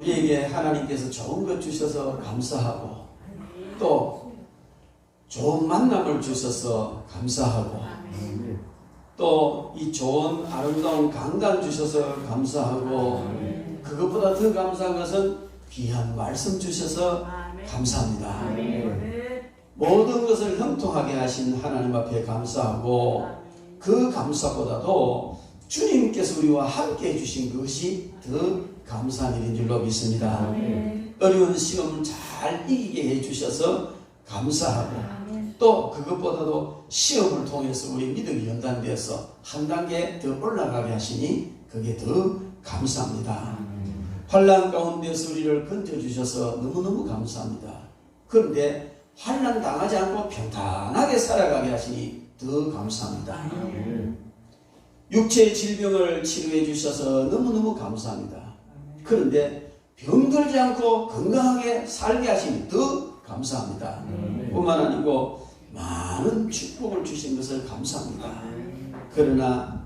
우리에게 하나님께서 좋은 것 주셔서 감사하고 또 좋은 만남을 주셔서 감사하고 또 이 좋은 아름다운 강단 주셔서 감사하고 그것보다 더 감사한 것은 귀한 말씀 주셔서 감사합니다. 모든 것을 형통하게 하신 하나님 앞에 감사하고 그 감사보다도 주님께서 우리와 함께 해주신 것이 더 감사한 일인 줄로 믿습니다. 어려운 시험 잘 이기게 해주셔서 감사하고 또 그것보다도 시험을 통해서 우리 믿음이 연단되어서 한 단계 더 올라가게 하시니 그게 더 감사합니다. 환난 가운데서 우리를 건져주셔서 너무너무 감사합니다. 그런데 환난 당하지 않고 평탄하게 살아가게 하시니 더 감사합니다. 육체의 질병을 치료해 주셔서 너무너무 감사합니다. 그런데 병들지 않고 건강하게 살게 하시니 더 감사합니다. 뿐만 아니고 많은 축복을 주신 것을 감사합니다. 그러나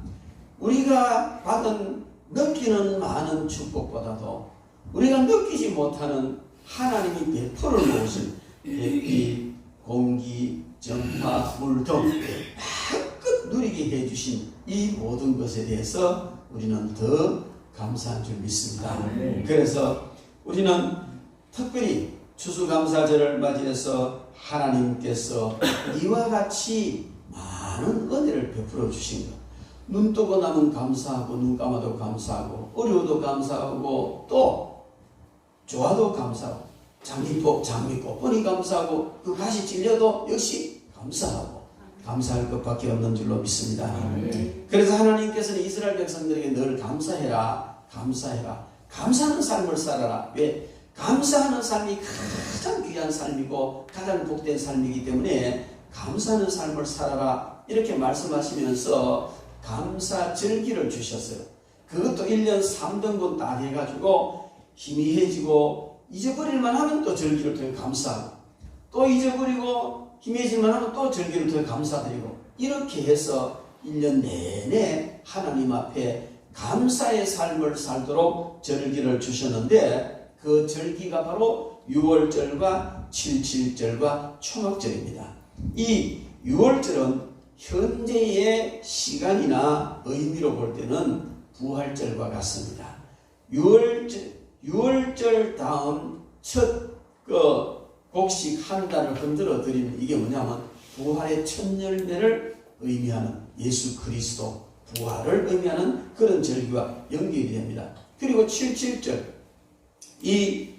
우리가 받은 느끼는 많은 축복보다도 우리가 느끼지 못하는 하나님이 베풀어 놓으신 햇빛, 공기, 전파, 물 등 마음껏 누리게 해주신 이 모든 것에 대해서 우리는 더 감사한 줄 믿습니다. 그래서 우리는 특별히 추수감사절을 맞이해서 하나님께서 이와 같이 많은 은혜를 베풀어 주신 것, 눈 뜨고 나면 감사하고 눈 감아도 감사하고 어려워도 감사하고 또 좋아도 감사하고 장미 꽃보니 감사하고 그 가시 찔려도 역시 감사하고 감사할 것밖에 없는 줄로 믿습니다. 그래서 하나님께서는 이스라엘 백성들에게 늘 감사해라 감사해라 감사하는 삶을 살아라. 왜? 감사하는 삶이 가장 귀한 삶이고 가장 복된 삶이기 때문에 감사하는 삶을 살아라 이렇게 말씀하시면서 감사절기를 주셨어요. 그것도 1년 3등분 딱 해가지고 희미해지고 잊어버릴만 하면 또 절기를 통해 감사하고 또 잊어버리고 희미해질만 하면 또 절기를 통해 감사드리고 이렇게 해서 1년 내내 하나님 앞에 감사의 삶을 살도록 절기를 주셨는데 그 절기가 바로 6월절과 77절과 초막절입니다. 이 6월절은 현재의 시간이나 의미로 볼 때는 부활절과 같습니다. 6월절 다음 첫 곡식 한 달을 흔들어 드리는 이게 뭐냐면 부활의 첫 열매를 의미하는 예수 그리스도 부활을 의미하는 그런 절기와 연결이 됩니다. 그리고 77절 이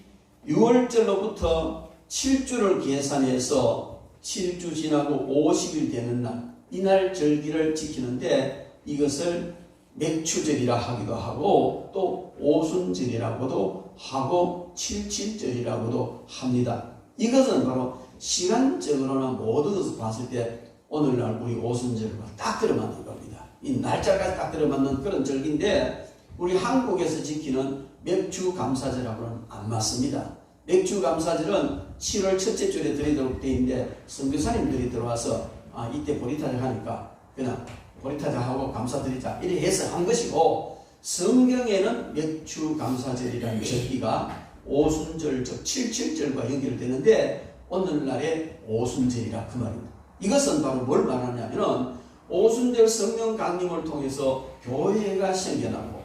6월절로부터 7주를 계산해서 7주 지나고 50일 되는 날 이날 절기를 지키는데 이것을 맥추절이라 하기도 하고 또 오순절이라고도 하고 77절이라고도 합니다. 이것은 바로 시간적으로나 모든 것을 봤을 때 오늘날 우리 오순절과 딱 들어맞는 겁니다. 이 날짜까지 딱 들어맞는 그런 절기인데 우리 한국에서 지키는 맥주감사절하고는 안 맞습니다. 맥주감사절은 7월 첫째 주에 드리도록 되어 있는데 선교사님들이 들어와서 이때 보리타작 하니까 그냥 보리타작 하고 감사드리자 이렇게 해서 한 것이고 성경에는 맥주감사절이라는 절기가 오순절 즉 77절과 연결되는데 오늘날의 오순절이라 그 말입니다. 이것은 바로 뭘 말하냐면은 오순절 성령 강림을 통해서 교회가 생겨나고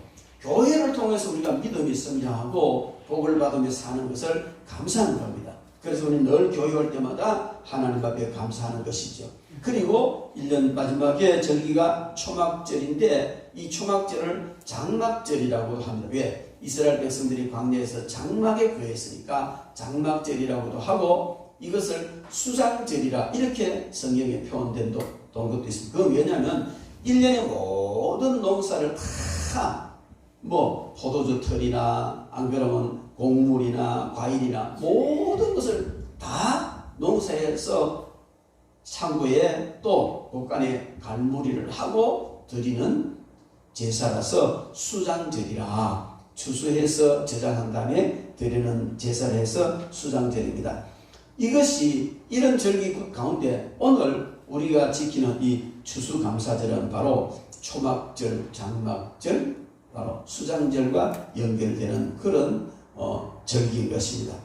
교회를 통해서 우리가 믿음이 성장하고 복을 받으며 사는 것을 감사하는 겁니다. 그래서 우리는 늘 교회 올 때마다 하나님 앞에 감사하는 것이죠. 그리고 1년 마지막에 절기가 초막절인데 이 초막절을 장막절이라고도 합니다. 왜? 이스라엘 백성들이 광야에서 장막에 거했으니까 장막절이라고도 하고 이것을 수장절이라 이렇게 성경에 표현된 것도 있습니다. 그건 왜냐하면 1년의 모든 농사를 다 포도주 털이나 안 그러면 곡물이나 과일이나 모든 것을 다 농사에서 창고에 또 곳간에 갈무리를 하고 드리는 제사라서 수장절이라 추수해서 저장한 다음에 드리는 제사를 해서 수장절입니다. 이것이 이런 절기 가운데 오늘 우리가 지키는 이 추수감사절은 바로 초막절, 장막절, 바로 수장절과 연결되는 그런 절기인 것입니다.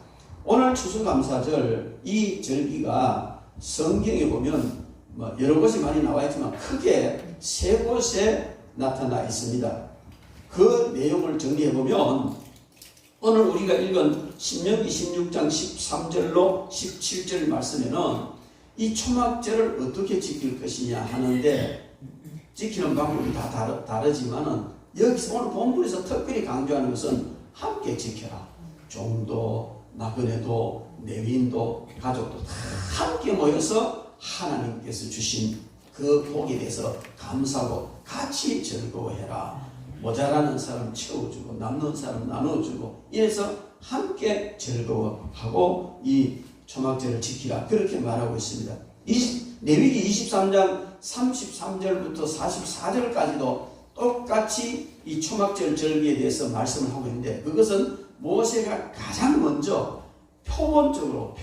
오늘 추수감사절 이 절기가 성경에 보면 여러 곳이 많이 나와 있지만 크게 세 곳에 나타나 있습니다. 그 내용을 정리해 보면 오늘 우리가 읽은 신명기 16장 13절로 17절 말씀에는 이 초막절을 어떻게 지킬 것이냐 하는데 지키는 방법이 다 다르지만은 여기서 오늘 본문에서 특별히 강조하는 것은 함께 지켜라. 종도, 나그네도, 레위인도, 가족도 다 함께 모여서 하나님께서 주신 그 복에 대해서 감사하고 같이 즐거워해라. 모자라는 사람 채워주고 남는 사람 나눠주고 이래서 함께 즐거워하고 이 초막절을 지키라 그렇게 말하고 있습니다. 레위기 23장 33절부터 44절까지도 똑같이 이 초막절 절기에 대해서 말씀을 하고 있는데 그것은 모세가 가장 먼저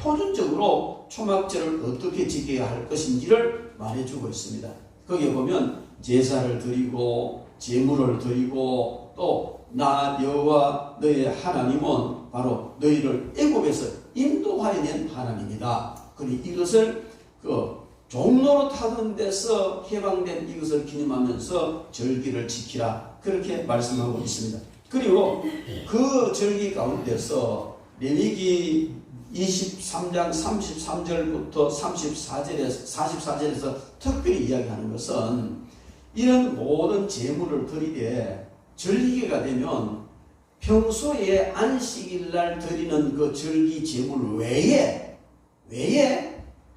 표준적으로 초막절을 어떻게 지켜야 할 것인지를 말해주고 있습니다. 거기에 보면 제사를 드리고 제물을 드리고 또 나 여호와 너의 하나님은 바로 너희를 애굽에서 인도하여 낸 하나님이다. 그리고 이것을 종로로 타던 데서 해방된 이것을 기념하면서 절기를 지키라 그렇게 말씀하고 있습니다. 그리고 그 절기 가운데서 레위기 23장 33절부터 44절에서 특별히 이야기하는 것은 이런 모든 제물을 드리되 절기가 되면 평소에 안식일날 드리는 그 절기 제물 외에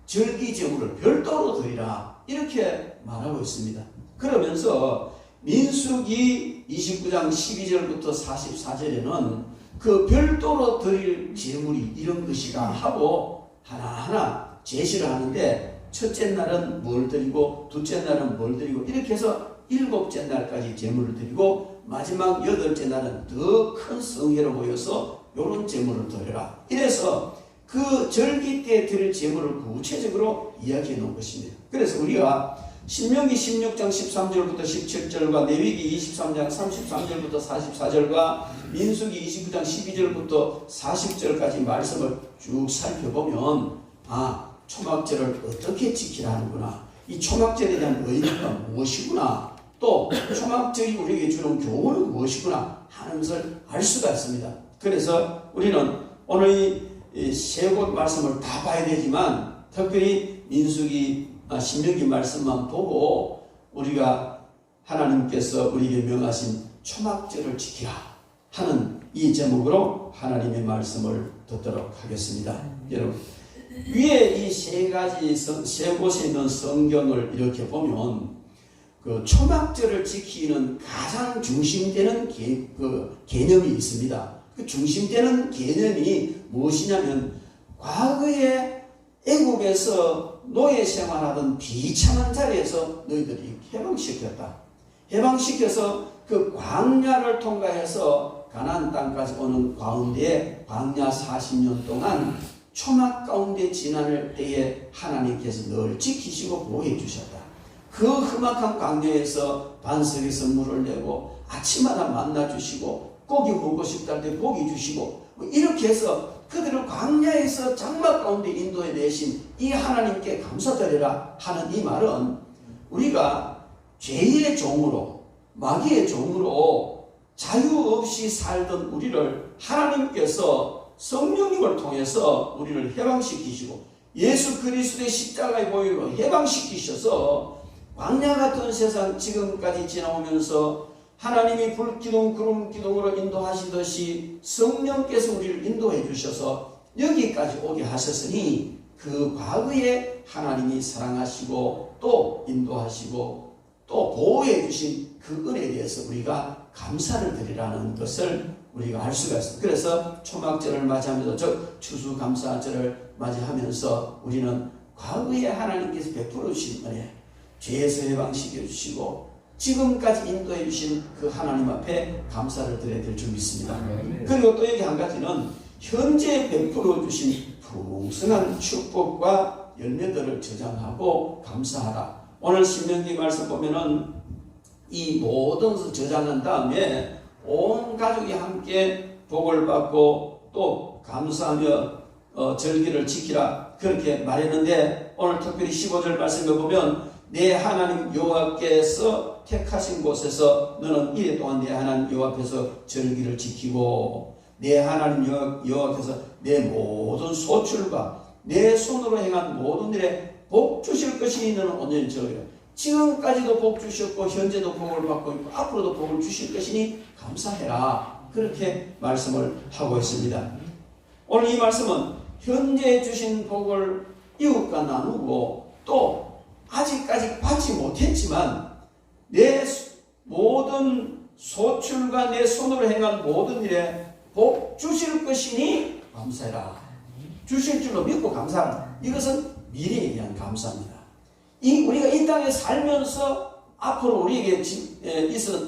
절기 제물을 별도로 드리라 이렇게 말하고 있습니다. 그러면서 민수기 29장 12절부터 44절에는 그 별도로 드릴 제물이 이런 것이다 하고 하나하나 제시를 하는데 첫째 날은 뭘 드리고 둘째 날은 뭘 드리고 이렇게 해서 일곱째 날까지 제물을 드리고 마지막 여덟째 날은 더 큰 성회로 모여서 이런 제물을 드려라. 이래서 그 절기 때 드릴 제물을 구체적으로 이야기해 놓은 것입니다. 그래서 우리가 신명기 16장 13절부터 17절과 레위기 23장 33절부터 44절과 민수기 29장 12절부터 40절까지 말씀을 쭉 살펴보면 초막절을 어떻게 지키라 하는구나. 이 초막절에 대한 의미가 무엇이구나. 또 초막절이 우리에게 주는 교훈은 무엇이구나 하는 것을 알 수가 있습니다. 그래서 우리는 오늘 이 세 곳 말씀을 다 봐야 되지만 특별히 민수기 신명기 말씀만 보고 우리가 하나님께서 우리에게 명하신 초막절을 지키라 하는 이 제목으로 하나님의 말씀을 듣도록 하겠습니다. 여러분 위에 이 세 곳에 있는 성경을 이렇게 보면 그 초막절을 지키는 가장 중심되는 개념이 있습니다. 그 중심되는 개념이 무엇이냐면 과거에 애굽에서 노예 생활하던 비참한 자리에서 너희들이 해방시켜서 그 광야를 통과해서 가나안 땅까지 오는 가운데 광야 40년 동안 초막 가운데 지날 때에 하나님께서 늘 지키시고 보호해 주셨다. 그 험악한 광야에서 반석에서 물을 내고 아침마다 만나 주시고 고기 먹고 싶다 할 때 고기 주시고 이렇게 해서 그들을 광야에서 장막 가운데 인도해 내신 이 하나님께 감사드리라 하는 이 말은 우리가 죄의 종으로 마귀의 종으로 자유 없이 살던 우리를 하나님께서 성령님을 통해서 우리를 해방시키시고 예수 그리스도의 십자가의 보혈로 해방시키셔서 광야 같은 세상 지금까지 지나오면서 하나님이 불기둥 구름기둥으로 인도하시듯이 성령께서 우리를 인도해 주셔서 여기까지 오게 하셨으니 그 과거에 하나님이 사랑하시고 또 인도하시고 또 보호해 주신 그 은혜에 대해서 우리가 감사를 드리라는 것을 우리가 알 수가 있습니다. 그래서 초막절을 맞이하면서 즉 추수감사절을 맞이하면서 우리는 과거에 하나님께서 베풀어 주신 은혜 죄에서 해방시켜 주시고 지금까지 인도해 주신 그 하나님 앞에 감사를 드려야 될 줄 믿습니다. 그리고 또 여기 한 가지는 현재 베풀어 주신 풍성한 축복과 열매들을 저장하고 감사하라. 오늘 신명기 말씀 보면은 이 모든 것을 저장한 다음에 온 가족이 함께 복을 받고 또 감사하며 절기를 지키라 그렇게 말했는데, 오늘 특별히 15절 말씀을 보면 내 하나님 여호와께서 택하신 곳에서 너는 이래 동안 내 하나님 여호와 앞에서 절기를 지키고 내 하나님 여호와께서 내 모든 소출과 내 손으로 행한 모든 일에 복 주실 것이니 너는 온전히 즐기라. 지금까지도 복 주셨고 현재도 복을 받고 있고 앞으로도 복을 주실 것이니 감사해라 그렇게 말씀을 하고 있습니다. 오늘 이 말씀은 현재 주신 복을 이웃과 나누고 또 아직까지 받지 못했지만 내 모든 소출과 내 손으로 행한 모든 일에 복 주실 것이니 감사해라. 주실 줄로 믿고 감사하라. 이것은 미래에 대한 감사입니다. 우리가 이 땅에 살면서 앞으로 우리에게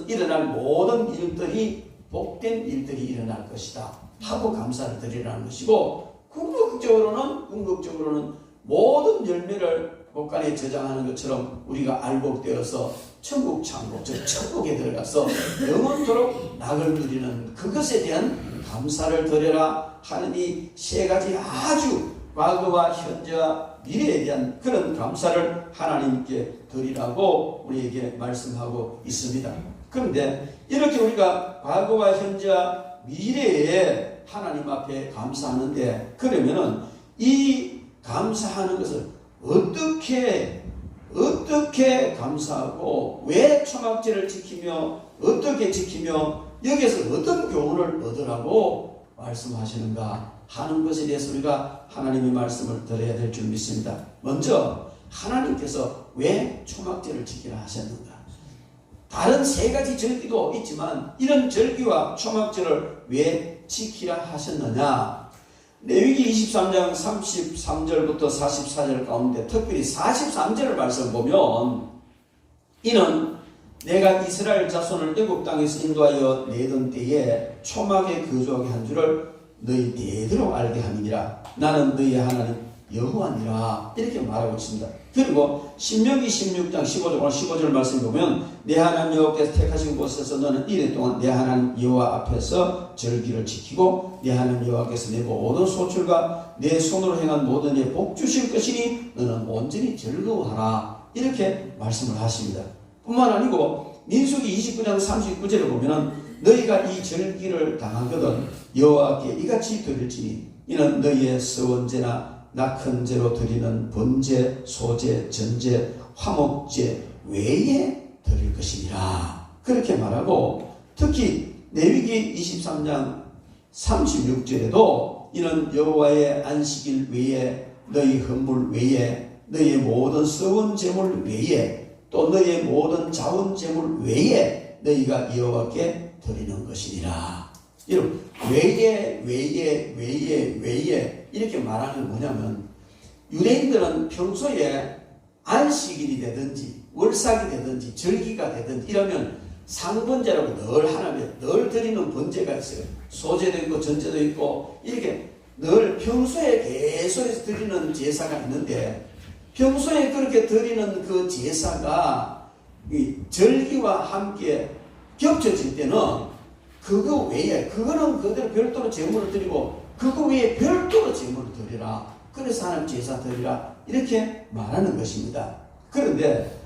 일어날 모든 일들이 복된 일들이 일어날 것이다 하고 감사를 드리라는 것이고, 궁극적으로는 모든 열매를 복간에 저장하는 것처럼 우리가 알복되어서 천국 창고, 즉 천국에 들어가서 영원토록 낙을 누리는 그것에 대한 감사를 드려라 하는 이 세 가지 아주 과거와 현재와 미래에 대한 그런 감사를 하나님께 드리라고 우리에게 말씀하고 있습니다. 그런데 이렇게 우리가 과거와 현재와 미래에 하나님 앞에 감사하는데, 그러면은 이 감사하는 것을 어떻게 감사하고 왜 초막절을 지키며 어떻게 지키며 여기에서 어떤 교훈을 얻으라고 말씀하시는가 하는 것에 대해서 우리가 하나님의 말씀을 들어야 될 줄 믿습니다. 먼저 하나님께서 왜 초막절을 지키라 하셨는가? 다른 세 가지 절기도 있지만 이런 절기와 초막절을 왜 지키라 하셨느냐? 레위기 23장 33절부터 44절 가운데 특별히 43절 말씀 보면, 이는 내가 이스라엘 자손을 애굽 땅에서 인도하여 내던 때에 초막에 거주하게 한 줄을 너희 대대로 알게 함이니라. 나는 너희의 하나님 여호와니라 이렇게 말하고 있습니다. 그리고 신명기 16장 15절, 오늘 15절 말씀 보면 내 하나님 여호와께서 택하신 곳에서 너는 이래 동안 내 하나님 여호와 앞에서 절기를 지키고 내 하나님 여호와께서 내 모든 소출과 내 손으로 행한 모든 일에 복 주실 것이니 너는 온전히 즐거워하라 이렇게 말씀을 하십니다. 뿐만 아니고 민수기 29장 39절을 보면 너희가 이 절기를 당하거든 여호와께 이같이 드릴지니 이는 너희의 서원제나 낙헌제로 드리는 번제, 소제, 전제, 화목제 외에 드릴 것이니라 그렇게 말하고, 특히 레위기 23장 36절에도 이는 여호와의 안식일 외에 너희 헌물 외에 너희의 모든 서원 제물 외에 또 너희의 모든 자원 제물 외에 너희가 여호와께 드리는 것이니라. 여러분, 외에 이렇게 말하는 건 뭐냐면, 유대인들은 평소에 안식일이 되든지 월삭이 되든지 절기가 되든지 이러면 상번제라고 늘 하나님에 늘 드리는 번제가 있어요. 소제도 있고 전제도 있고 이렇게 늘 평소에 계속해서 드리는 제사가 있는데, 평소에 그렇게 드리는 그 제사가 이 절기와 함께 겹쳐질 때는 그거 외에, 그거는 그대로 별도로 제물을 드리고 그거 외에 별도로 제물을 드리라. 그래서 하나님 제사 드리라 이렇게 말하는 것입니다. 그런데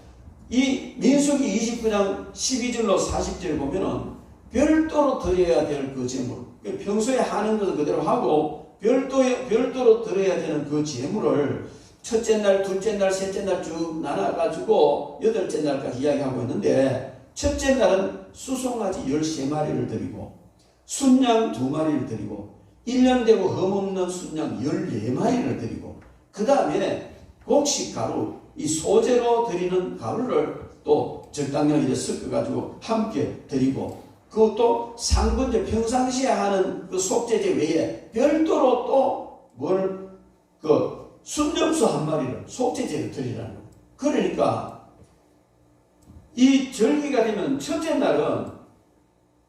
이 민수기 29장 12절로 40절 보면은 별도로 드려야 될 그 제물, 평소에 하는 것을 그대로 하고 별도로 드려야 되는 그 제물을 첫째 날, 둘째 날, 셋째 날 쭉 나눠가지고 여덟째 날까지 이야기하고 있는데, 첫째 날은 수송아지 13마리를 드리고 순양 2마리를 드리고 1년 되고 흠없는 순양 14마리를 드리고, 그 다음에 곡식가루, 이 소재로 드리는 가루를 또 적당량에 섞어가지고 함께 드리고, 그것도 상번제 평상시에 하는 그 속죄제 외에 별도로 또 순염소 1마리를 속죄제를 드리라는 거예요. 그러니까 이 절기가 되면 첫째 날은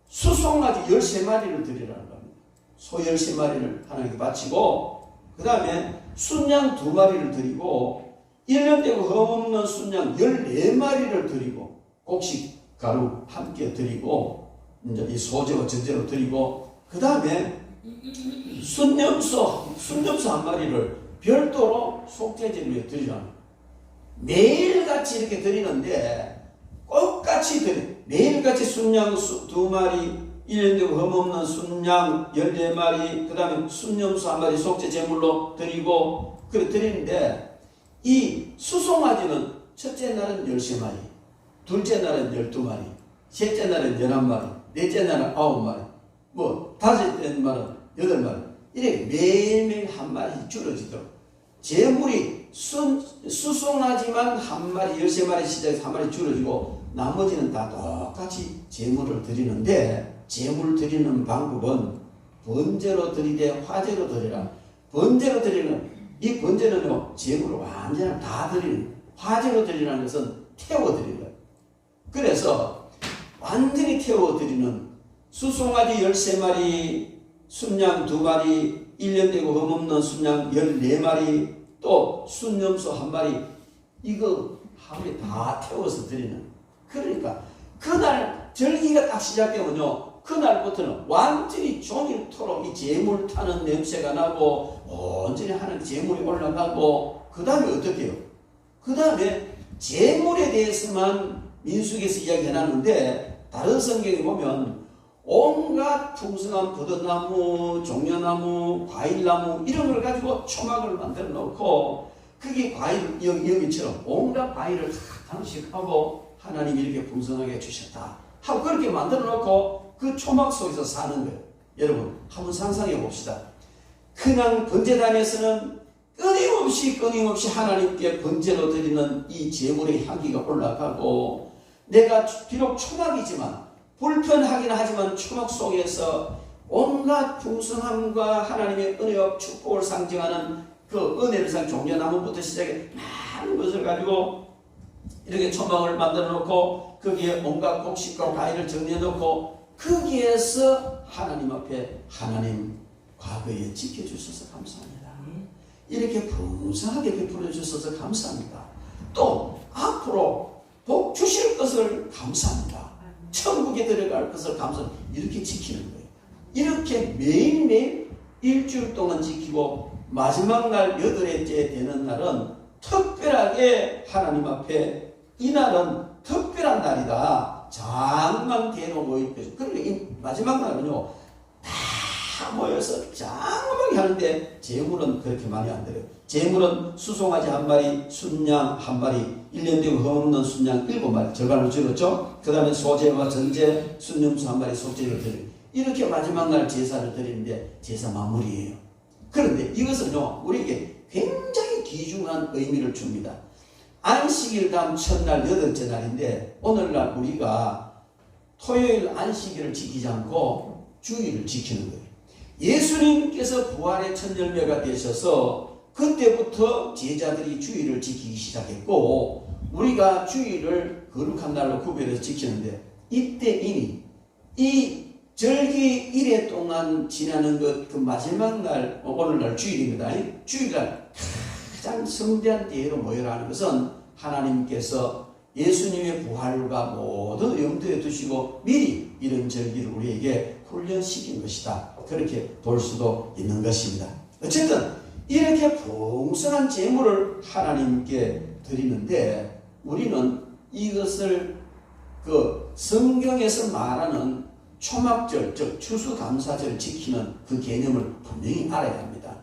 수송아지 13마리를 드리라는 겁니다. 소 13마리를 하나님께 바치고, 그 다음에 순양 2마리를 드리고 1년 되고 흠없는 순양 14마리를 드리고 곡식 가루 함께 드리고 이제 이 소재와 전제로 드리고, 그 다음에 순념소 한 마리를 별도로 속죄제를 드리라. 매일같이 이렇게 드리는데 똑같이 매일같이 순양 2마리, 1년 되고 흠없는 순양 14마리, 그 다음에 순념소 1마리 속죄 제물로 드리고 그래 드리는데, 이 수송아지는 첫째 날은 13마리, 둘째 날은 12마리, 셋째 날은 11마리, 넷째 날은 9마리, 다섯째 날은 8마리, 이렇게 매일매일 한 마리 줄어지도록 제물이 수송아지만 한 마리, 13마리 시작해서 한 마리 줄어지고 나머지는 다 똑같이 제물을 드리는데, 제물 드리는 방법은 번제로 드리되 화제로 드리라. 번제로 드리는, 이 번제는요, 제물을 완전히 다 드리는, 화제로 드리라는 것은 태워드리는 거예요. 그래서 완전히 태워드리는 수송아지 13마리, 순양 2마리, 1년 되고 흠없는 순양 14마리, 또 순념소 1마리, 이거 하루에 다 태워서 드리는. 그러니까 그날 절기가 딱 시작되면요, 그날부터는 완전히 종일토록 이 제물 타는 냄새가 나고 온전히 하는 제물이 올라가고, 그 다음에 어떻게 해요? 그 다음에 제물에 대해서만 민수기에서 이야기해놨는데, 다른 성경에 보면 온갖 풍성한 버섯나무, 종려나무, 과일나무 이런 걸 가지고 초막을 만들어 놓고, 그게 과일 여기처럼 온갖 과일을 다 장식하고 하나님이 이렇게 풍성하게 주셨다 하고 그렇게 만들어 놓고 그 초막 속에서 사는 거예요. 여러분 한번 상상해 봅시다. 그냥 번제단에서는 끊임없이 하나님께 번제로 드리는 이 제물의 향기가 올라가고, 내가 비록 초막이지만 불편하긴 하지만 초막 속에서 온갖 풍성함과 하나님의 은혜와 축복을 상징하는 그 은혜를 상 종려나무부터 시작해 많은 것을 가지고 이렇게 초막을 만들어 놓고, 거기에 온갖 곡식과 과일을 정리해 놓고, 거기에서 하나님 앞에, 하나님 과거에 지켜주셔서 감사합니다. 이렇게 풍성하게 베풀어 주셔서 감사합니다. 또 앞으로 복 주실 것을 감사합니다. 천국에 들어갈 것을 감사합니다. 이렇게 지키는 거예요. 이렇게 매일매일 일주일 동안 지키고, 마지막 날 8일째 되는 날은 특별하게 하나님 앞에, 이날은 특별한 날이다. 장만 대놓고 있고, 그러니까 이 마지막 날은요, 다 모여서 장만하게 하는데, 제물은 그렇게 많이 안 드려요. 제물은 수송아지 1마리, 순양 1마리, 1년 되고 흠없는 순양 7마리, 절반을 줄였죠. 그 다음에 소제와 전제, 순념수 1마리, 속제를 드려요. 이렇게 마지막 날 제사를 드리는데, 제사 마무리예요. 그런데 이것은요, 우리에게 굉장히 귀중한 의미를 줍니다. 안식일 다음 첫날 8째 날인데, 오늘날 우리가 토요일 안식일을 지키지 않고 주일을 지키는 거예요. 예수님께서 부활의 첫 열매가 되셔서 그때부터 제자들이 주일을 지키기 시작했고, 우리가 주일을 거룩한 날로 구별해서 지키는데, 이때 이미 이 절기 1회 동안 지나는 그 마지막 날, 오늘날 주일입니다. 주일날 가장 성대한 대회로 모여라 하는 것은 하나님께서 예수님의 부활과 모두 염두에 두시고 미리 이런 절기를 우리에게 훈련시킨 것이다. 그렇게 볼 수도 있는 것입니다. 어쨌든 이렇게 풍성한 제물을 하나님께 드리는데, 우리는 이것을 그 성경에서 말하는 초막절, 즉 추수감사절을 지키는 그 개념을 분명히 알아야 합니다.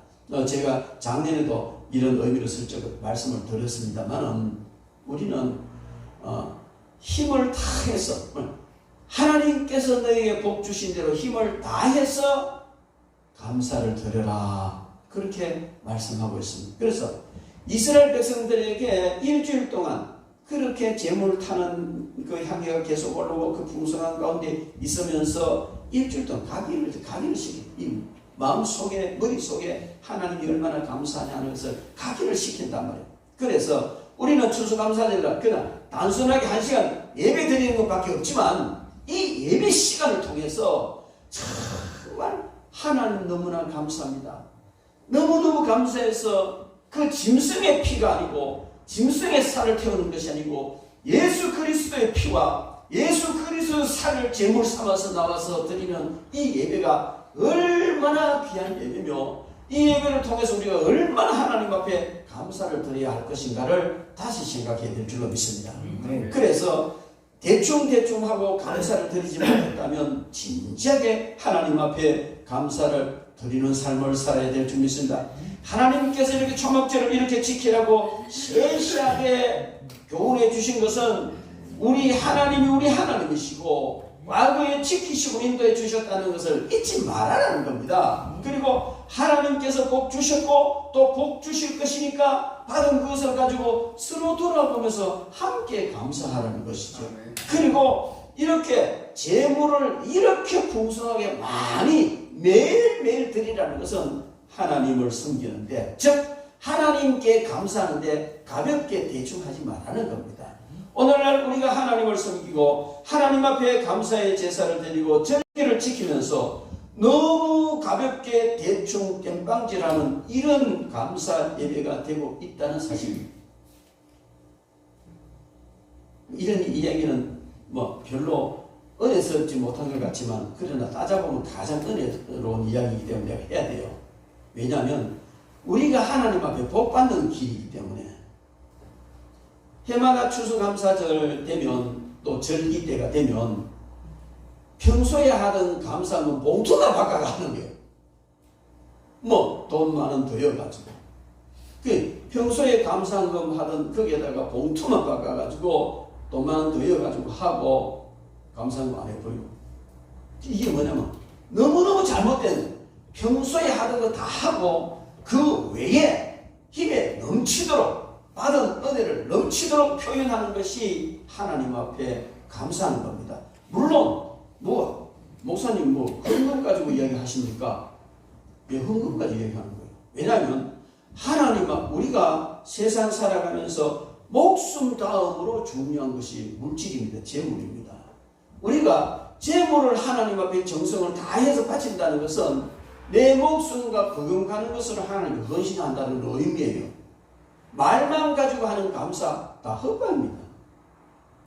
제가 작년에도 이런 의미로 슬쩍 말씀을 드렸습니다만, 우리는 힘을 다해서, 하나님께서 너에게 복 주신 대로 힘을 다해서 감사를 드려라, 그렇게 말씀하고 있습니다. 그래서 이스라엘 백성들에게 일주일 동안 그렇게 제물 타는 그 향기가 계속 올라오고 그 풍성한 가운데 있으면서 일주일 동안 각인을 시키, 이 마음속에, 머릿속에 하나님이 얼마나 감사하냐는 것을 각인을 시킨단 말이에요. 그래서 우리는 추수감사절날 그냥 단순하게 1시간 예배 드리는 것밖에 없지만, 이 예배 시간을 통해서 정말 하나님 너무나 감사합니다. 너무너무 감사해서 그 짐승의 피가 아니고, 짐승의 살을 태우는 것이 아니고, 예수 그리스도의 피와 예수 그리스도의 살을 제물 삼아서 나와서 드리는 이 예배가 얼마나 귀한 예배며 이 예배를 통해서 우리가 얼마나 하나님 앞에 감사를 드려야 할 것인가를 다시 생각해야 될 줄로 믿습니다. 그래서 대충 하고 감사를 드리지 못했다면 진지하게 하나님 앞에 감사를 드리는 삶을 살아야 될 줄 믿습니다. 하나님께서 이렇게 초막절을 이렇게 지키라고 세시하게 교훈해 주신 것은 우리 하나님이시고 과거에 지키시고 인도해 주셨다는 것을 잊지 말아라는 겁니다. 그리고 하나님께서 복 주셨고 또 복 주실 것이니까 받은 그것을 가지고 서로 돌아보면서 함께 감사하라는 것이죠. 그리고 이렇게 재물을 이렇게 풍성하게 많이 매일매일 드리라는 것은 하나님을 섬기는데, 즉 하나님께 감사하는데 가볍게 대충 하지 말라는 겁니다. 오늘날 우리가 하나님을 섬기고 하나님 앞에 감사의 제사를 드리고 절기를 지키면서 너무 가볍게 대충 땜빵질하는 이런 감사 예배가 되고 있다는 사실입니다. 이런 이야기는 별로 은혜스럽지 못한 것 같지만, 그러나 따져보면 가장 은혜로운 이야기이기 때문에 내가 해야 돼요. 왜냐하면 우리가 하나님 앞에 복 받는 길이기 때문에. 해마다 추수감사절 되면, 또 절기 때가 되면 평소에 하던 감사는 봉투가 바꿔가는 거예요. 돈 많은 더여가지고 평소에 감사금 하던 거기에다가 봉투만 바꿔가지고 돈 많은 더여가지고 하고 감사금 안 해버리고. 이게 뭐냐면 너무너무 잘못된, 평소에 하던 거 다 하고 그 외에 힘에 넘치도록 받은 은혜를 넘치도록 표현하는 것이 하나님 앞에 감사하는 겁니다. 물론 목사님 헌금 가지고 이야기하십니까? 왜 헌금까지 이야기하는 거예요? 왜냐하면 우리가 세상 살아가면서 목숨 다음으로 중요한 것이 물질입니다. 재물입니다. 우리가 재물을 하나님 앞에 정성을 다해서 바친다는 것은 내 목숨과 버금가는 것으로 하나님을 헌신한다는 의미예요. 말만 가지고 하는 감사 다 헛발입니다.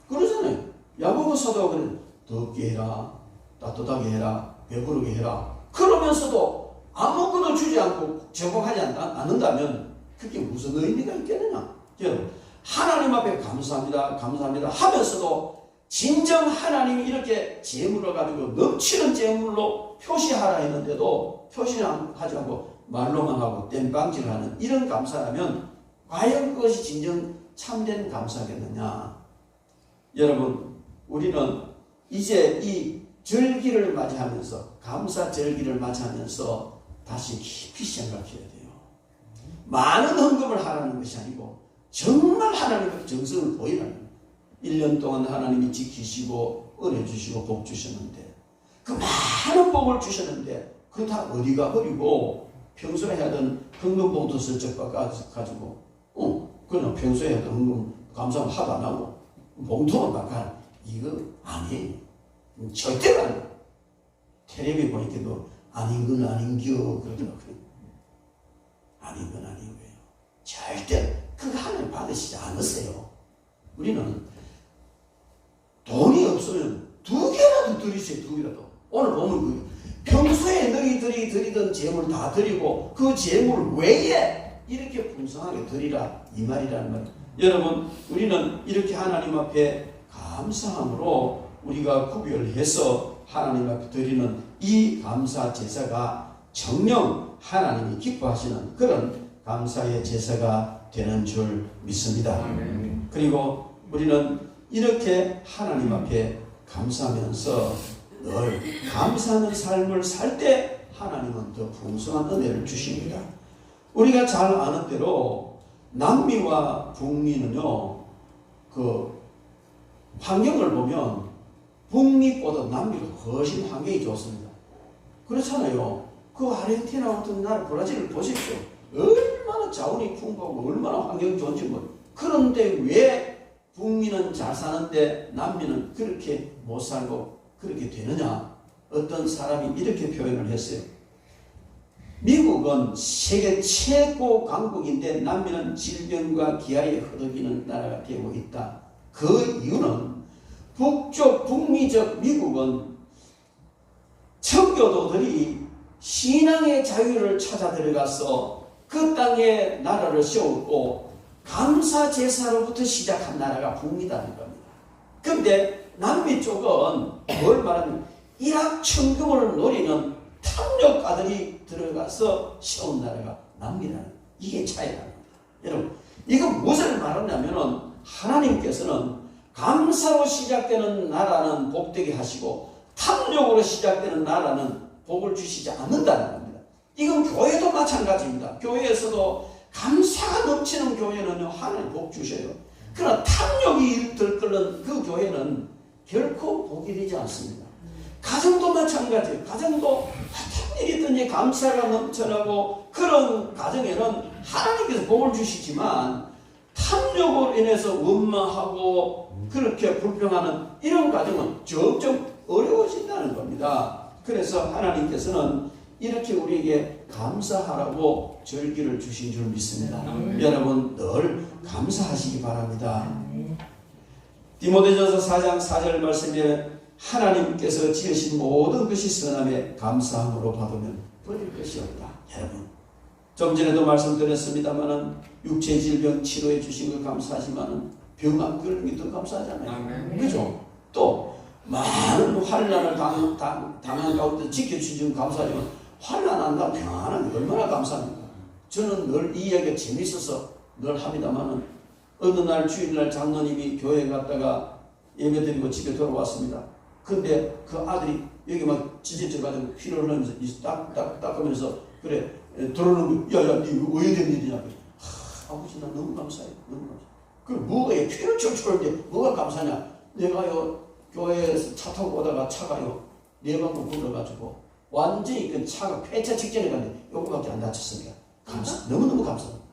그러잖아요. 야고보서도 그래, 덥게 해라, 따뜻하게 해라, 배부르게 해라. 그러면서도 아무것도 주지 않고 제공하지 않는다면 그게 무슨 의미가 있겠느냐. 여러분, 하나님 앞에 감사합니다 하면서도 진정 하나님이 이렇게 재물을 가지고 넘치는 재물로 표시하라 했는데도 표시하지 않고 말로만 하고 땜빵질하는 이런 감사라면 과연 그것이 진정 참된 감사겠느냐. 여러분, 우리는 이제 이 절기를 맞이하면서, 감사 절기를 맞이하면서 다시 깊이 생각해야 돼요. 많은 헌금을 하라는 것이 아니고 정말 하나님의 정성을 보이라는, 1년 동안 하나님이 지키시고 은혜 주시고 복 주셨는데, 그 많은 복을 주셨는데 그거 다 어디가 버리고 평소에 하던 헌금 봉투 슬쩍 가지고 그냥 평소에 하던 헌금 감사함 하도 안 하고 봉투만 바꿔, 이거 아니에요. 절대로 아니에요. 텔레비 보니까도 아닌 건 아닌겨 그러더라고요. 아닌 건 아닌 거예요. 절대 그거 하나님 받으시지 않으세요. 우리는 돈이 없으면 2개라도 드리세요. 2개라도. 오늘 보면 평소에 너희들이 드리던 재물 다 드리고 그 재물 외에 이렇게 풍성하게 드리라, 이 말이라는 말이에요. 여러분, 우리는 이렇게 하나님 앞에 감사함으로 우리가 구별해서 하나님 앞에 드리는 이 감사 제사가 정녕 하나님이 기뻐하시는 그런 감사의 제사가 되는 줄 믿습니다. 그리고 우리는 이렇게 하나님 앞에 감사하면서 늘 감사하는 삶을 살 때 하나님은 더 풍성한 은혜를 주십니다. 우리가 잘 아는 대로 남미와 북미는요, 그 환경을 보면 북미보다 남미가 훨씬 환경이 좋습니다. 그렇잖아요. 그 아르헨티나 같은 나라, 브라질을 보십시오. 얼마나 자원이 풍부하고 얼마나 환경이 좋은지 그런데 왜 북미는 잘 사는데 남미는 그렇게 못 살고 그렇게 되느냐? 어떤 사람이 이렇게 표현을 했어요. 미국은 세계 최고 강국인데 남미는 질병과 기아에 허덕이는 나라가 되고 있다. 그 이유는 북미적 미국은 청교도들이 신앙의 자유를 찾아 들어가서 그 땅에 나라를 세웠고 감사 제사로부터 시작한 나라가 북미다는 겁니다. 그런데 남미 쪽은 뭘 말하면 일확천금을 노리는 탐욕가들이 들어가서 세운 나라가 남미라는, 이게 차이라는 겁니다. 여러분, 이건 무엇을 말하냐면은 하나님께서는 감사로 시작되는 나라는 복되게 하시고 탐욕으로 시작되는 나라는 복을 주시지 않는다는 겁니다. 이건 교회도 마찬가지입니다. 교회에서도 감사가 넘치는 교회는 하나님 복 주셔요. 그러나 탐욕이 들끓는 그 교회는 결코 복이 되지 않습니다. 가정도 마찬가지예요. 가정도 어떤 일이 있든지 감사가 넘쳐나고 그런 가정에는 하나님께서 복을 주시지만 탐욕으로 인해서 원망하고 그렇게 불평하는 이런 가정은 점점 어려워진다는 겁니다. 그래서 하나님께서는 이렇게 우리에게 감사하라고 절기를 주신 줄 믿습니다. 여러분 늘 감사하시기 바랍니다. 디모데전서 4장 4절 말씀에 하나님께서 지으신 모든 것이 선함에 감사함으로 받으면 버릴 것이 없다. 여러분 좀 전에도 말씀드렸습니다마는 육체 질병 치료해 주신 걸 감사하지만은 병 안 걸린 게 더 감사하잖아요. 그죠? 또 많은 환난을 당한 가운데 지켜주신 감사하지만 환난 안 나면 평안한 게 얼마나 감사합니까? 저는 늘 이 이야기가 재밌어서 늘 합니다마는 어느 날 주일날 장로님이 교회에 갔다가 예배드리고 집에 돌아왔습니다. 근데 그 아들이 여기 막 지지쳐가지고 피를 흘리면서 닦으면서 그래 들어오는 거, 야야 니 왜 된 일이냐? 아버지 나 너무 감사해, 너무 감사해. 그 뭐가 피를 철철 흘리는데 뭐가 감사냐? 내가요 교회에서 차 타고 오다가 차가요 네 방울 굴러가지고 완전히 그 차가 폐차 직전에 갔는데 요거밖에 안 다쳤습니다. 감사, 너무너무 감사합니다.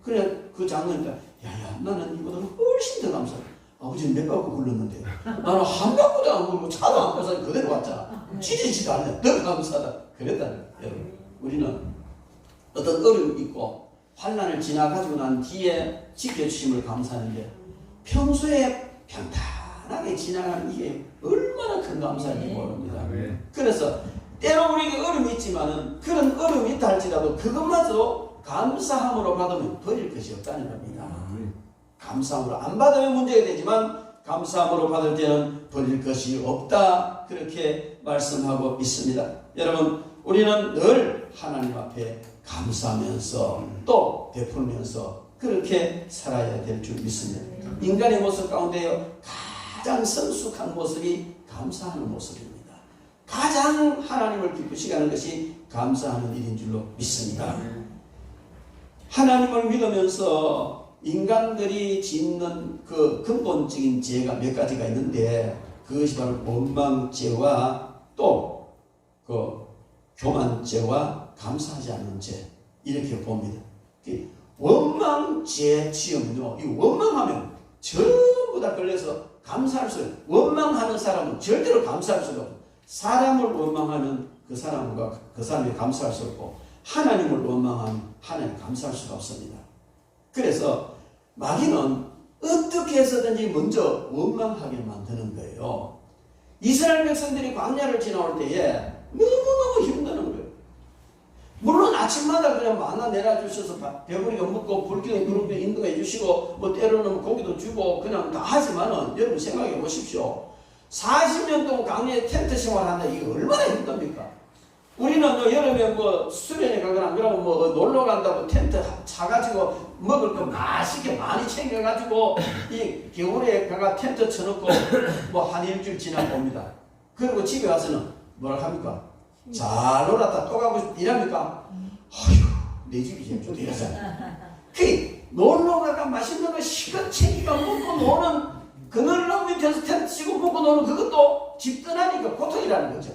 그래 그 장로니까 야야 나는 이보다 훨씬 더 감사해. 아버지는 몇 바퀴 굴렀는데 나는 한 바퀴도 안 굴고 차도 안 가서 그대로 왔잖아. 찢어지지도 않냐. 더 감사하다. 그랬다는 거예요. 여러분 우리는 어떤 어려움이 있고 환난을 지나가지고 난 뒤에 지켜주심을 감사하는데 평소에 평탄하게 지나가는 이게 얼마나 큰 감사인지 모릅니다. 그래서 때로 우리에게 어려움이 있지만은 그런 어려움이 있다 할지라도 그것마저 감사함으로 받으면 버릴 것이 없다는 겁니다. 감사함으로 안 받으면 문제가 되지만 감사함으로 받을 때는 버릴 것이 없다. 그렇게 말씀하고 있습니다. 여러분 우리는 늘 하나님 앞에 감사하면서 또 베풀면서 그렇게 살아야 될 줄 믿습니다. 인간의 모습 가운데 가장 성숙한 모습이 감사하는 모습입니다. 가장 하나님을 기쁘시게 하는 것이 감사하는 일인 줄로 믿습니다. 하나님을 믿으면서 인간들이 짓는 그 근본적인 죄가 몇 가지가 있는데 그것이 바로 원망죄와 또 그 교만죄와 감사하지 않는 죄 이렇게 봅니다. 원망죄 지으면요, 이 원망하면 전부 다 걸려서 감사할 수 없어요. 원망하는 사람은 절대로 감사할 수가 없어요. 사람을 원망하면 그 사람이 감사할 수 없고 하나님을 원망하면 하나님 감사할 수가 없습니다. 그래서 마귀는 어떻게 해서든지 먼저 원망하게 만드는 거예요. 이스라엘 백성들이 광야를 지나올 때에 너무너무 힘드는 거예요. 물론 아침마다 그냥 만나 내려주셔서 배부리게 먹고 불경에 그룹에 인도해 주시고 뭐 때로는 고기도 주고 그냥 다 하지만은 여러분 생각해 보십시오. 40년 동안 광야에 텐트 생활한다. 이게 얼마나 힘듭니까? 우리는 여름에 뭐 수련회 가거나 그러면 뭐 놀러 간다고 텐트 차가지고 먹을 거 맛있게 많이 챙겨가지고 이 겨울에 가가 텐트 쳐놓고 뭐 한 일주일 지나고 옵니다. 그리고 집에 와서는 뭐라 합니까? 잘 놀았다 또 가고 이랍니까? 어휴 내 집이 제일 좋대요. 그 놀러 가가 맛있는 거 시간 챙기가 먹고 노는 그늘나무 밑에서 텐트 치고 먹고 노는 그것도 집 떠나니까 고통이라는 거죠.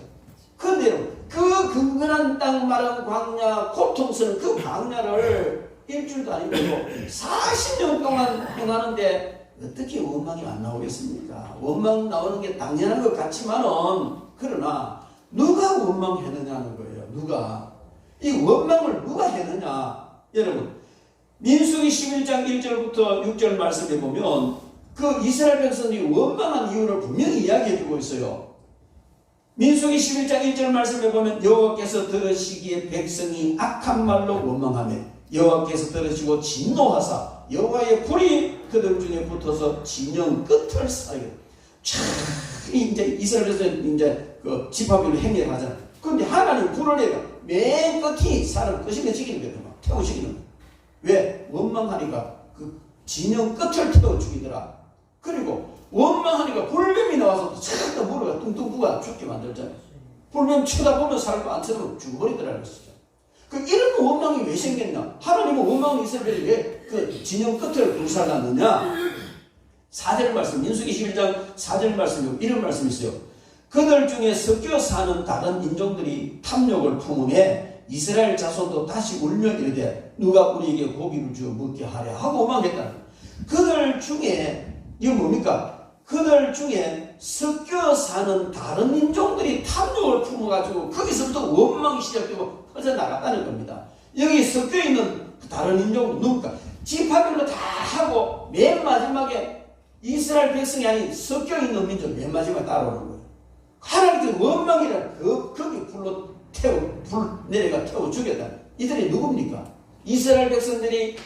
그런데 여러분 그 근근한 땅 마른 광야 고통스러운 그 광야를 일주일도 아니고 40년 동안 행하는데 어떻게 원망이 안 나오겠습니까? 원망 나오는 게 당연한 것 같지만은 그러나 누가 원망했느냐는 거예요. 누가 이 원망을 누가 했느냐? 여러분 민수기 11장 1절부터 6절 말씀에 보면 그 이스라엘 백성이 원망한 이유를 분명히 이야기해 주고 있어요. 민수기 11장 1절 말씀에 보면 여호와께서 들으시기에 백성이 악한 말로 원망하며 여호와께서 들으시고 진노하사 여호와의 불이 그들 중에 붙어서 진영 끝을 쌓여. 이제 이스라엘에서 이제 그 지파별로 행위를 하잖아. 그런데 하나님 불을 내가 맨 끝이 사람 끝이면 죽이는 거예요. 막 태워 죽이는 거예요. 왜? 원망하니까 그 진영 끝을 태워 죽이더라. 그리고 원망하니까 불뱀이 나와서 쳐다보다 무릎가 뚱뚱 부어 죽게 만들잖아요. 불뱀 쳐다보면 살고 안 쳐다보면 죽어버리더라는 것이죠. 그 이런 원망이 왜 생겼냐? 하나님은 원망이 이스라엘이 왜 그 진영 끝을 불살랐느냐? 4절 말씀, 민수기 11장 4절 말씀이 이런 말씀이 있어요. 그들 중에 섞여 사는 다른 인종들이 탐욕을 품음에 이스라엘 자손도 다시 울며 이르되 누가 우리에게 고기를 주어 먹게 하랴 하고 원망했다. 그들 중에 이거 뭡니까? 그들 중에 섞여 사는 다른 인종들이 탐욕을 품어가지고 거기서부터 원망이 시작되고 퍼져나갔다는 겁니다. 여기 섞여 있는 다른 인종은 누굴까? 지파별로 다 하고 맨 마지막에 이스라엘 백성이 아닌 섞여 있는 민족 맨 마지막에 따라오는 거예요. 하나님께 원망이라 거기 불로 불 내려가 태워 죽였다. 이들이 누굽니까? 이스라엘 백성들이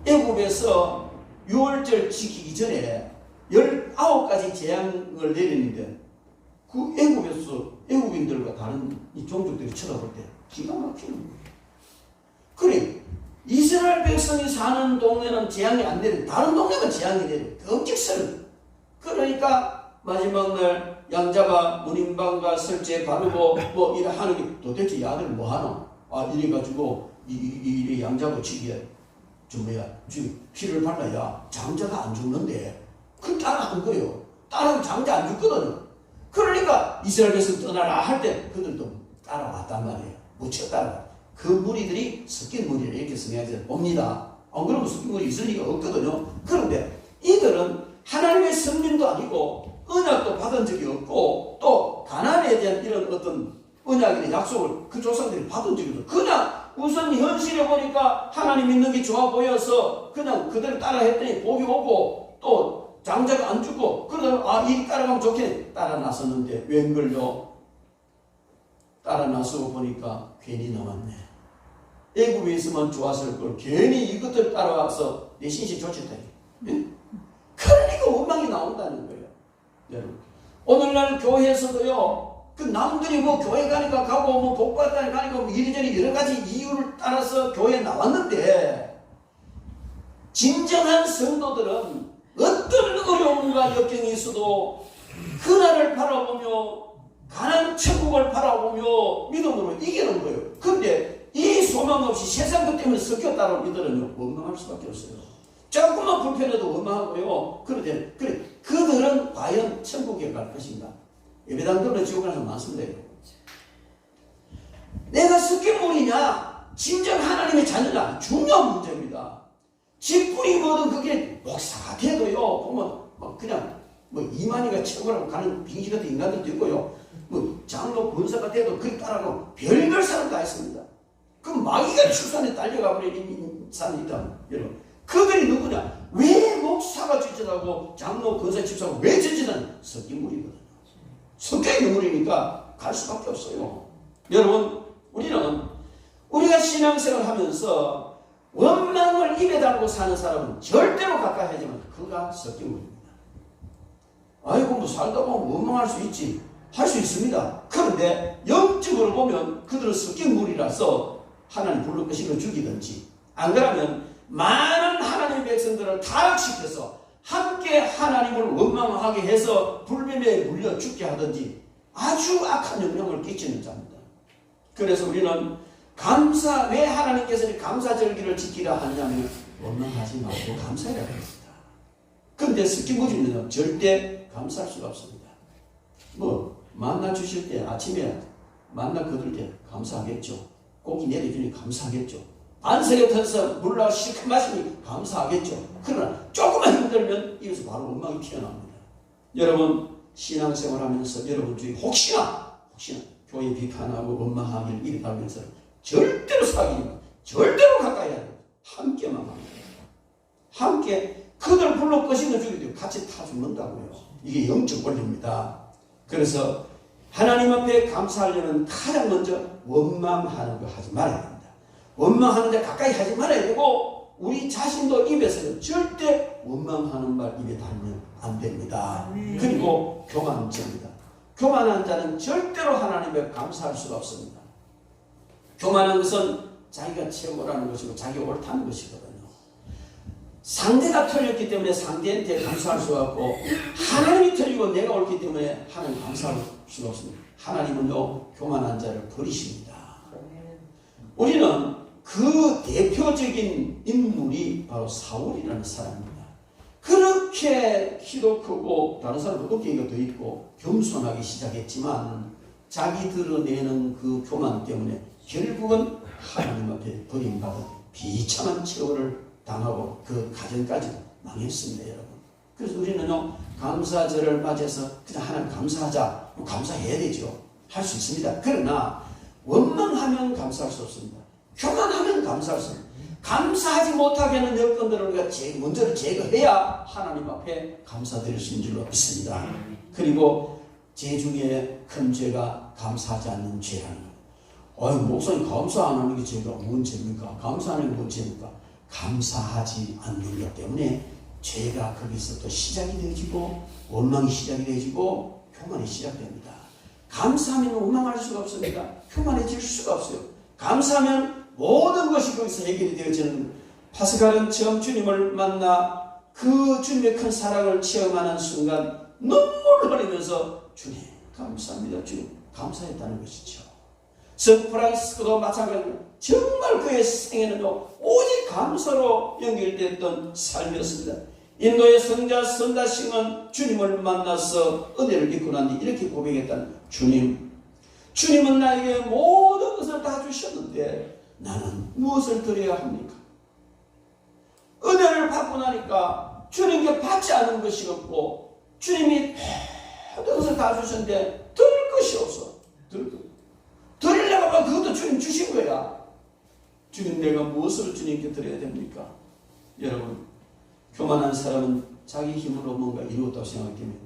애굽에서 유월절 지키기 전에 19가지 재앙을 내리는데 그 애굽에서 애굽인들과 다른 이 종족들이 쳐다볼 때 기가 막히는 거예요. 그래 이스라엘 백성이 사는 동네는 재앙이 안 내려 다른 동네는 재앙이 내려 엄직스러워. 그러니까 마지막 날 양잡아 문인방과 설제 바르고 뭐 이래 하는 게 도대체 야들 뭐 하노? 아 이래가지고 이 양잡아 치기에 좀 뭐야 지금 피를 발라야 장자가 안 죽는데 그 따라한 거예요. 따라하면 장자 안 죽거든요. 그러니까 이스라엘 백성 떠나라 할 때 그들도 따라왔단 말이에요. 묻혀 따라. 그 무리들이 섞인 무리를 이렇게 성해야지 옵니다. 안 그러면 섞인 무리 있을 리가 없거든요. 그런데 이들은 하나님의 선민도 아니고 언약도 받은 적이 없고 또 가나안에 대한 이런 어떤 언약이나 약속을 그 조상들이 받은 적이 없고 그냥 우선 현실에 보니까 하나님 믿는 게 좋아 보여서 그냥 그대로 따라 했더니 복이 오고 또 장자가 안 죽고 그러다 이 따라가면 좋겠네 따라 나섰는데 웬걸요? 따라 나서고 보니까 괜히 남았네. 애굽에 있으면 좋았을 걸 괜히 이것들 따라와서 내 신시 조쳤다니. 네? 그러니까 원망이 나온다는 거예요. 여러분. 오늘날 교회에서도요. 그 남들이 뭐 교회 가니까 가고 뭐 복받다니 가니까 뭐 이리저리 여러 가지 이유를 따라서 교회에 나왔는데 진정한 성도들은 어떤 어려움과 역경이 있어도 그날을 바라보며 가난 천국을 바라보며 믿음으로 이기는 거예요. 그런데 이 소망 없이 세상 것 때문에 섞여 따라온 이들은 원망할 수밖에 없어요. 조금만 불편해도 원망하고요. 그래 그들은 과연 천국에 갈 것인가? 예배당들은 지옥 가서 많습니다. 내가 섞인 물이냐? 진정 하나님의 자녀냐? 중요한 문제입니다. 집불이 뭐든 그게 목사가 돼도요. 보면 막 그냥 뭐 이만희가 최고라고 가는 빙시 같은 인간들도 있고요. 뭐 장로 권사가 돼도 그리 따라가고 별별 사람 다 있습니다. 그럼 마귀가 출산에 딸려가 버린 사람이 있다. 여러분 그들이 누구냐? 왜 목사가 지지하고 장로 권사 집사가 왜 지지는 섞인 물이거든요. 섞여 있는 물이니까 갈 수밖에 없어요. 여러분 우리가 신앙생활 하면서 원망을 입에 달고 사는 사람은 절대로 가까이 하지만 그가 섞인 물입니다. 아이고 뭐 살다 보면 원망할 수 있지. 할 수 있습니다. 그런데 영적으로 보면 그들은 섞인 물이라서 하나님 불로 끄시고 죽이든지 안 그러면 많은 하나님의 백성들을 타락시켜서 함께 하나님을 원망하게 해서 불뱀에 물려 죽게 하든지 아주 악한 영향을 끼치는 자입니다. 그래서 우리는 왜 하나님께서는 감사절기를 지키라 하냐면 원망하지 말고 감사해야 됩니다. 그런데 섞인 물이면 절대 감사할 수가 없습니다. 뭐 만나 주실 때 아침에 만나 거둘 때 감사하겠죠. 고기 내려주니 감사하겠죠. 안색에 터서 물러 실컷 마시니 감사하겠죠. 그러나 조금만 힘들면 이것서 바로 원망이 튀어나옵니다. 여러분 신앙생활하면서 여러분 중에 혹시나 교회 비판하고 원망하기를 일어나면서 절대로 사귀지 마. 절대로 가까이 해야 돼요. 함께만 합니다. 함께 그들 불러 끄시는 죽이도 같이 타 죽는다고요. 이게 영적 원리입니다. 그래서 하나님 앞에 감사하려면 가장 먼저 원망하는 거 하지 말아야 됩니다. 원망하는 데 가까이 하지 말아야 되고 우리 자신도 입에서는 절대 원망하는 말 입에 달면 안 됩니다. 그리고 교만죄입니다. 교만한 자는 절대로 하나님 앞에 감사할 수가 없습니다. 교만한 것은 자기가 최고라는 것이고 자기가 옳다는 것이거든요. 상대가 틀렸기 때문에 상대한테 감사할 수가 없고 하나님이 틀리고 내가 옳기 때문에 하나님 감사할 수가 없습니다. 하나님은요 교만한 자를 버리십니다. 우리는 그 대표적인 인물이 바로 사울이라는 사람입니다. 그렇게 키도 크고 다른 사람도 어깨가 더 있고 겸손하기 시작했지만 자기 드러내는 그 교만 때문에 결국은 하나님 앞에 버림받은 비참한 처벌을 당하고 그 가정까지도 망했습니다, 여러분. 그래서 우리는요 감사절을 맞이해서 그냥 하나님 감사하자, 감사해야 되죠. 할 수 있습니다. 그러나 원망하면 감사할 수 없습니다. 교만하면 감사할 수 없습니다. 감사하지 못하게 하는 여건들을 우리가 먼저 제거해야 하나님 앞에 감사드릴 수 있는 줄로 믿습니다. 그리고 죄 중에 큰 죄가 감사하지 않는 죄라는 거예요. 목사님 감사 안 하는 게 죄가 뭔 죄입니까? 감사하는 게 뭔 죄입니까? 감사하지 않는 것 때문에 죄가 거기서 또 시작이 되어지고 원망이 시작이 되어지고 교만이 시작됩니다. 감사하면 원망할 수가 없습니다. 교만해질 수가 없어요. 감사하면 모든 것이 거기서 해결이 되어지는 파스칼은 처음 주님을 만나 그 주님의 큰 사랑을 체험하는 순간 눈물을 흘리면서 주님 감사합니다. 주님 감사했다는 것이죠. 성 프란시스코도 마찬가지로 정말 그의 생애는요 오직 감사로 연결됐던 삶이었습니다. 인도의 성자 선다싱은 주님을 만나서 은혜를 입고 난 뒤 이렇게 고백했다는 주님은 나에게 모든 것을 다 주셨는데 나는 무엇을 드려야 합니까? 은혜를 받고 나니까 주님께 받지 않은 것이 없고 주님이 모든 것을 다 주셨는데 드릴 것이 없어. 드리려고 하면 그것도 주님 주신 거야. 주님 내가 무엇을 주님께 드려야 됩니까? 여러분 교만한 사람은 자기 힘으로 뭔가 이루었다고 생각하기 때문에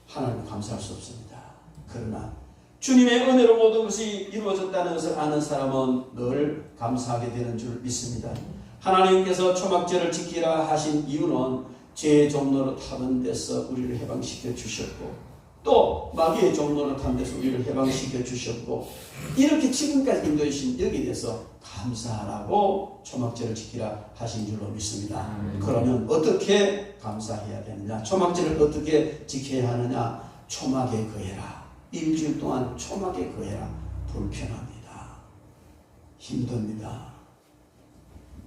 하나님 감사할 수 없습니다. 그러나 주님의 은혜로 모든 것이 이루어졌다는 것을 아는 사람은 늘 감사하게 되는 줄 믿습니다. 하나님께서 초막절을 지키라 하신 이유는 죄의 종로로 타는 데서 우리를 해방시켜 주셨고 또 마귀의 종로로 탄 데서 우리를 해방시켜 주셨고 이렇게 지금까지 인도해 주신 여기에 대해서 감사하라고 초막절을 지키라 하신 줄로 믿습니다. 그러면 어떻게 감사해야 되느냐? 초막절을 어떻게 지켜야 하느냐? 초막에 거해라. 일주일 동안 초막에 거해라. 불편합니다. 힘듭니다.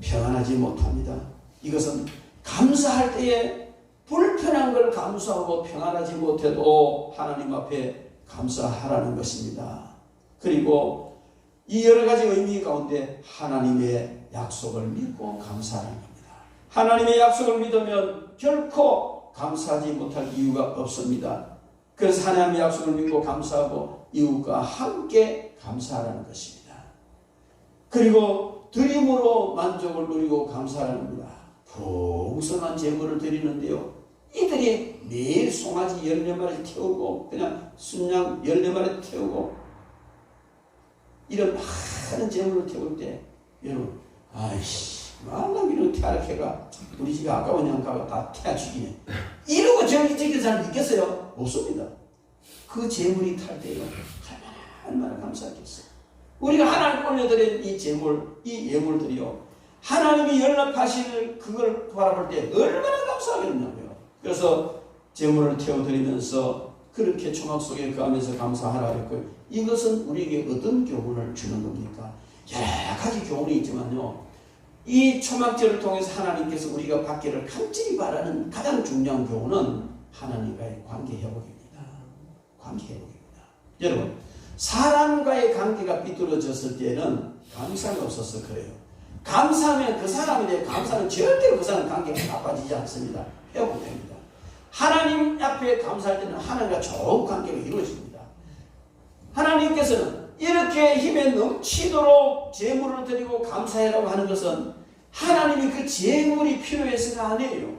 평안하지 못합니다. 이것은 감사할 때에 불편한 걸 감수하고 평안하지 못해도 하나님 앞에 감사하라는 것입니다. 그리고 이 여러 가지 의미 가운데 하나님의 약속을 믿고 감사하는 겁니다. 하나님의 약속을 믿으면 결코 감사하지 못할 이유가 없습니다. 그래서 하나님의 약속을 믿고 감사하고 이웃과 함께 감사하라는 것입니다. 그리고 드림으로 만족을 누리고 감사하는 겁니다. 풍성한 제물을 드리는데요. 이들이 매일 송아지 14마리 태우고 그냥 순양 14마리 태우고 이런 많은 제물을 태울 때 여러분 말랑 이런 태아르케가 우리 집에 아까운 양가가 다 태아 죽이네 이러고 저기 지키는 사람 있겠어요? 없습니다. 그 제물이 탈 때요 얼마나 감사하겠어요. 우리가 하나님 올려드린 이 제물 이 예물들이요 하나님이 연락하실 그걸 바라볼 때 얼마나 감사하겠냐고요. 그래서 제물을 태워드리면서 그렇게 초막 속에 거하면서 감사하라 했고요. 이것은 우리에게 어떤 교훈을 주는 겁니까? 여러 가지 교훈이 있지만요. 이 초막절을 통해서 하나님께서 우리가 받기를 간절히 바라는 가장 중요한 교훈은 하나님과의 관계 회복입니다. 관계 회복입니다. 여러분 사람과의 관계가 삐뚤어졌을 때는 감사가 없어서 그래요. 감사하면 그 사람에 대해 감사는 절대로 그 사람 관계가 나빠지지 않습니다. 회복됩니다. 하나님 앞에 감사할 때는 하나님과 좋은 관계가 이루어집니다. 하나님께서는 이렇게 힘에 넘치도록 제물을 드리고 감사해라고 하는 것은 하나님이 그 제물이 필요해서가 아니에요.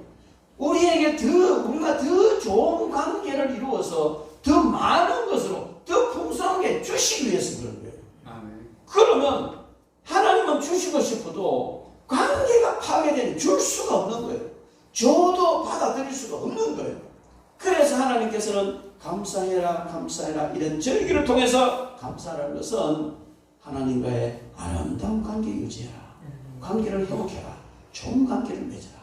우리가 더 좋은 관계를 이루어서 더 많은 것으로 더 풍성하게 주시기 위해서 그런 거예요. 그러면 하나님은 주시고 싶어도 관계가 파괴되니 줄 수가 없는 거예요. 줘도 받아들일 수가 없는 거예요. 그래서 하나님께서는 감사해라 감사해라 이런 절기를 통해서 감사라는 것은 하나님과의 아름다운 관계 유지해라, 관계를 회복해라, 좋은 관계를 맺어라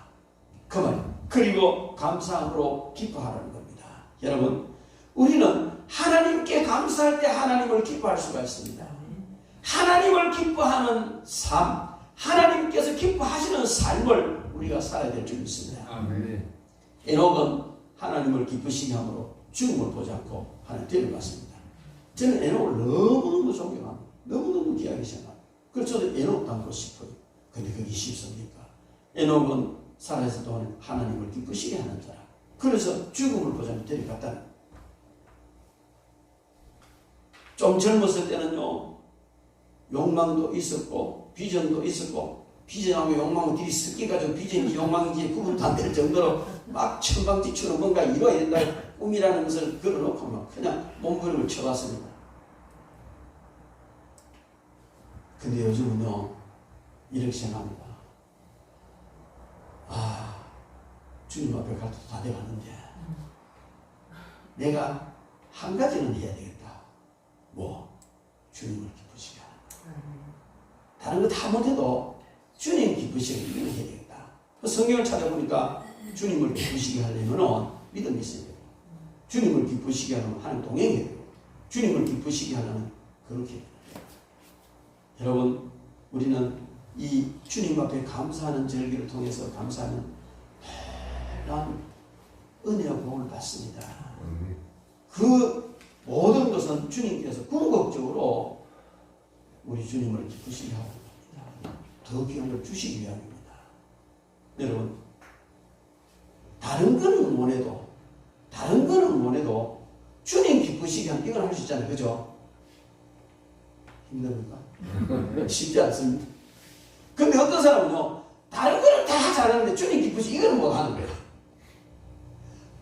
그 말이에요. 그리고 감사함으로 기뻐하라는 겁니다. 여러분, 우리는 하나님께 감사할 때 하나님을 기뻐할 수가 있습니다. 하나님을 기뻐하는 삶, 하나님께서 기뻐하시는 삶을 우리가 살아야 될 줄 믿습니다. 에녹은 하나님을 기쁘시게 함으로 죽음을 보지 않고 하나님 데려갔습니다. 저는 에녹을 너무너무 존경합니다. 너무너무 귀하게 생각합니다. 그래서 저도 에녹 닮고 싶어요. 근데 그게 쉽습니까? 에녹은 살아있을 동안 하나님을 기쁘시게 하는 자라. 그래서 죽음을 보지 않고 데려갔다는. 좀 젊었을 때는요, 욕망도 있었고 비전도 있었고, 비전하고 욕망은 뒤에 섞여가지고 비전인지 욕망인지 구분도 안 될 정도로 막 천방지축으로 뭔가 이루어야 된다 꿈이라는 것을 걸어놓고 막 그냥 몸부림을 쳐봤습니다. 근데 요즘은요 이렇게 생각합니다. 아, 주님 앞에 갈 때 다 돼가는데 내가 한 가지는 해야 되겠다. 뭐? 주님을 기쁘시게 하는 거. 다른 거 다 못해도 주님 기쁘시게 이걸 해야 되겠다. 성경을 찾아보니까 주님을 기쁘시게 하려면 믿음이 있어야 되고, 주님을 기쁘시게 하려면 하나님 동행해야 되고, 주님을 기쁘시게 하려면 그렇게 해야 돼요. 여러분, 우리는 이 주님 앞에 감사하는 절기를 통해서 감사하는 놀라운 은혜와 복을 받습니다. 그 모든 것은 주님께서 궁극적으로 우리 주님을 기쁘시게 하고 더 귀한 걸 주시기 위함입니다. 여러분, 다른 거는 원해도 주님 기쁘시게 하는 이걸 할 수 있잖아요. 그죠? 힘듭니까? 쉽지 않습니다. 근데 어떤 사람은요, 다른 거는 다 잘하는데 주님 기쁘시게 이거는 못 하는 거예요.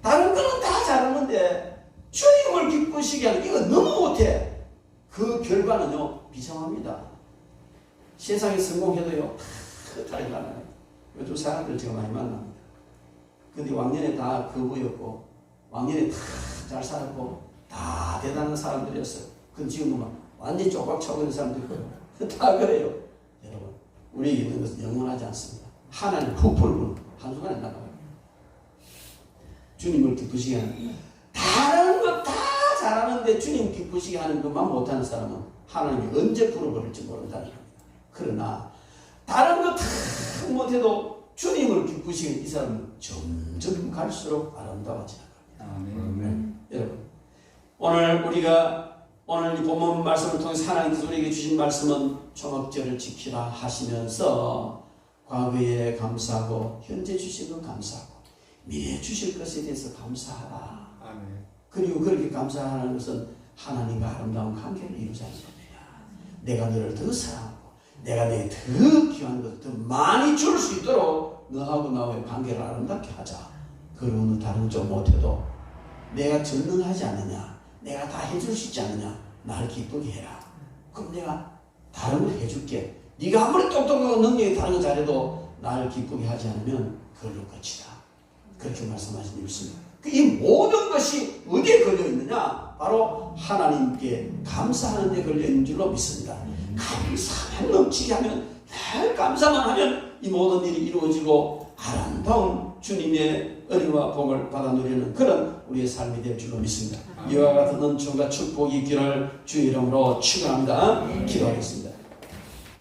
다른 거는 다 잘하는데 주님을 기쁘시게 하는 이거 너무 못해. 그 결과는요 비참합니다. 세상에 성공해도요 다른 나라요. 요즘 사람들 제가 많이 만납니다. 근데 왕년에 다 거부였고 왕년에 다 잘 살았고 다 대단한 사람들이었어요. 근데 지금은 완전히 쪽박 차고 있는 사람도 있고요. 다 그래요. 여러분, 우리에게 있는 것은 영원하지 않습니다. 하나님 훅 불면 한순간에 나가요. 주님을 기쁘시게 하는, 다른 거 다 잘하는데 주님 기쁘시게 하는 것만 못하는 사람은 하나님이 언제 풀어버릴지 모른다는 겁니다. 그러나 다른 거 다 못해도 주님을 기쁘시게 하는 이 사람은 점점 갈수록 아름다워지는 겁니다. 여러분, 오늘 이 본문 말씀을 통해서 하나님께서 우리에게 주신 말씀은 초막절을 지키라 하시면서 과거에 감사하고 현재 주신 것 감사하고 미래에 주실 것에 대해서 감사하라. 아멘. 그리고 그렇게 감사하는 것은 하나님과 아름다운 관계를 이루자는 겁니다. 내가 너를 더 사랑하고 내가 내게 더 귀한 것을 더 많이 줄 수 있도록 너하고 나와의 관계를 아름답게 하자. 그러면 다른 좀 못해도 내가 전능하지 않느냐, 내가 다 해줄 수 있지 않느냐, 나를 기쁘게 해라. 그럼 내가 다른 걸 해줄게. 네가 아무리 똑똑하고 능력이 다른 거 잘해도 나를 기쁘게 하지 않으면 그걸로 끝이다. 그렇게 말씀하신 일 있습니다. 이 모든 것이 어디에 걸려있느냐? 바로 하나님께 감사하는 데 걸려있는 줄로 믿습니다. 감사하면 넘치게 하면, 늘 감사만 하면 이 모든 일이 이루어지고 아름다운 주님의 은혜와 복을 받아 누리는 그런 우리의 삶이 될 줄로 믿습니다. 이와 같은 은총과 축복이 있기를 주의 이름으로 축원합니다. 기도하겠습니다.